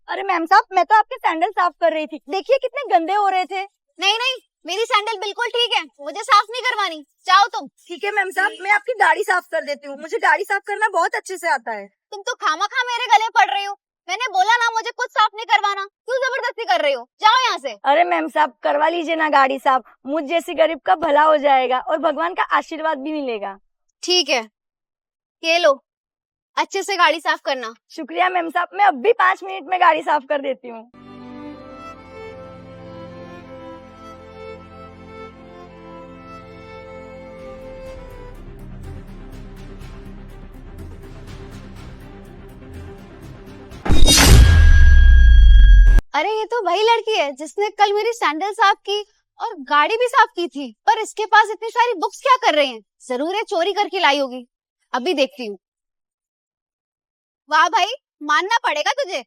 अरे मैम साहब, मैं तो आपके सैंडल साफ कर रही थी, देखिए कितने गंदे हो रहे थे। नहीं नहीं, मेरी सैंडल बिल्कुल ठीक है, मुझे साफ नहीं करवानी। जाओ तुम। ठीक है मैम साहब, मैं आपकी गाड़ी साफ कर देती हूँ, मुझे गाड़ी साफ करना बहुत अच्छे से आता है। तुम तो खामखा मेरे गले पड़ रही हो। मैंने बोला ना मुझे कुछ साफ नहीं करवाना, क्यों जबरदस्ती कर रही हो? जाओ यहाँ से। अरे मैम साहब, करवा लीजिए ना गाड़ी साफ, मुझ जैसी गरीब का भला हो जाएगा और भगवान का आशीर्वाद भी मिलेगा। ठीक है, ये लो, अच्छे से गाड़ी साफ करना। शुक्रिया मैम साहब, मैं अब भी 5 मिनट में गाड़ी साफ कर देती हूँ। अरे ये तो वही लड़की है जिसने कल मेरी सैंडल साफ की और गाड़ी भी साफ की थी, पर इसके पास इतनी सारी बुक्स क्या कर रही हैं? जरूर ये चोरी करके लाई होगी, अभी देखती हूँ। वाह भाई, मानना पड़ेगा तुझे।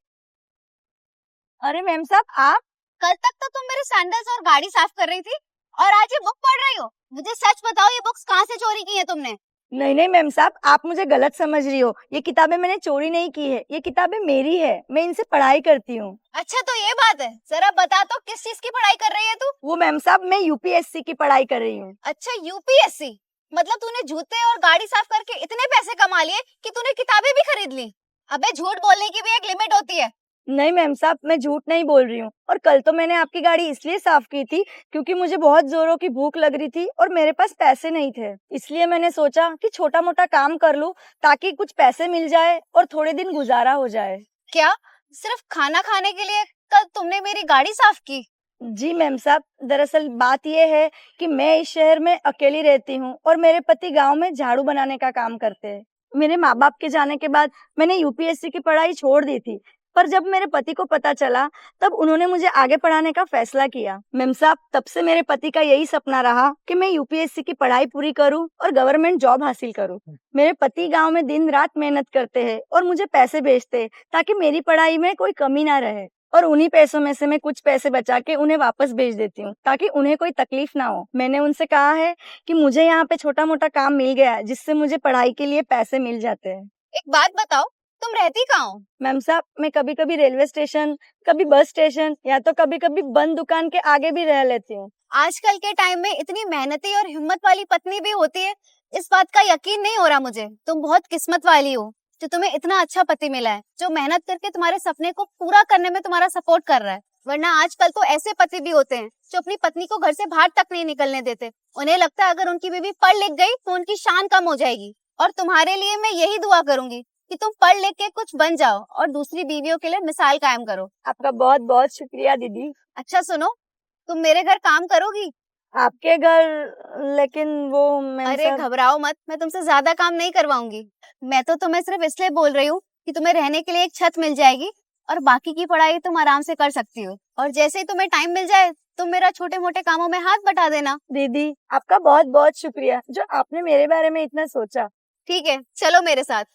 अरे मैम साहब, आप? कल तक तो तुम मेरे सैंडल्स और गाड़ी साफ कर रही थी और आज ये बुक पढ़ रही हो। मुझे सच बताओ, ये बुक्स कहाँ से चोरी की है तुमने? नहीं नहीं मैम साहब, आप मुझे गलत समझ रही हो, ये किताबें मैंने चोरी नहीं की है, ये किताबें मेरी है, मैं इनसे पढ़ाई करती हूँ। अच्छा तो ये बात है, जरा बता तो किस चीज की पढ़ाई कर रही है तू? वो मैम साहब, मैं यूपीएससी की पढ़ाई कर रही हूँ। अच्छा यूपीएससी, मतलब तूने जूते और गाड़ी साफ करके इतने पैसे कमा लिए कि तूने किताबें भी खरीद ली। अबे झूठ बोलने की भी एक लिमिट होती है। नहीं मैम साहब, मैं झूठ नहीं बोल रही हूँ, और कल तो मैंने आपकी गाड़ी इसलिए साफ की थी क्योंकि मुझे बहुत जोरों की भूख लग रही थी और मेरे पास पैसे नहीं थे, इसलिए मैंने सोचा कि छोटा मोटा काम कर लूँ ताकि कुछ पैसे मिल जाए और थोड़े दिन गुजारा हो जाए। क्या सिर्फ खाना खाने के लिए कल तुमने मेरी गाड़ी साफ की? जी मैम साहब, दरअसल बात यह है कि मैं इस शहर में अकेली रहती हूँ और मेरे पति गांव में झाड़ू बनाने का काम करते हैं। मेरे माँ बाप के जाने के बाद मैंने यूपीएससी की पढ़ाई छोड़ दी थी, पर जब मेरे पति को पता चला तब उन्होंने मुझे आगे पढ़ाने का फैसला किया। मैम साहब, तब से मेरे पति का यही सपना रहा कि मैं यूपीएससी की पढ़ाई पूरी करूं और गवर्नमेंट जॉब हासिल करूं। मेरे पति गांव में दिन रात मेहनत करते हैं और मुझे पैसे भेजते हैं ताकि मेरी पढ़ाई में कोई कमी ना रहे, और उन्हीं पैसों में से मैं कुछ पैसे बचा के उन्हें वापस भेज देती हूँ ताकि उन्हें कोई तकलीफ ना हो। मैंने उनसे कहा है कि मुझे यहाँ पे छोटा मोटा काम मिल गया है जिससे मुझे पढ़ाई के लिए पैसे मिल जाते हैं। एक बात बताओ, तुम रहती कहाँ हो? मैम साहब, मैं कभी कभी रेलवे स्टेशन, कभी बस स्टेशन, या तो कभी कभी बंद दुकान के आगे भी रह लेती हूँ। आजकल के टाइम में इतनी मेहनती और हिम्मत वाली पत्नी भी होती है, इस बात का यकीन नहीं हो रहा मुझे। तुम बहुत किस्मत वाली हो जो तुम्हें इतना अच्छा पति मिला है, जो मेहनत करके तुम्हारे सपने को पूरा करने में तुम्हारा सपोर्ट कर रहा है। वरना आजकल तो ऐसे पति भी होते हैं जो अपनी पत्नी को घर से बाहर तक नहीं निकलने देते। उन्हें लगता है अगर उनकी बीवी पढ़ लिख गई तो उनकी शान कम हो जाएगी। और तुम्हारे लिए मैं यही दुआ करूंगी कि तुम पढ़ लिख के कुछ बन जाओ और दूसरी बीवियों के लिए मिसाल कायम करो। आपका बहुत बहुत शुक्रिया दीदी। अच्छा सुनो, तुम मेरे घर काम करोगी? आपके घर? लेकिन वो मैम अरे साहब। घबराओ मत, मैं तुमसे ज्यादा काम नहीं करवाऊंगी। मैं तो तुम्हें सिर्फ इसलिए बोल रही हूँ कि तुम्हें रहने के लिए एक छत मिल जाएगी और बाकी की पढ़ाई तुम आराम से कर सकती हो। और जैसे ही तुम्हें टाइम मिल जाए तुम मेरा छोटे मोटे कामों में हाथ बटा देना। दीदी, आपका बहुत बहुत शुक्रिया जो आपने मेरे बारे में इतना सोचा। ठीक है, चलो मेरे साथ।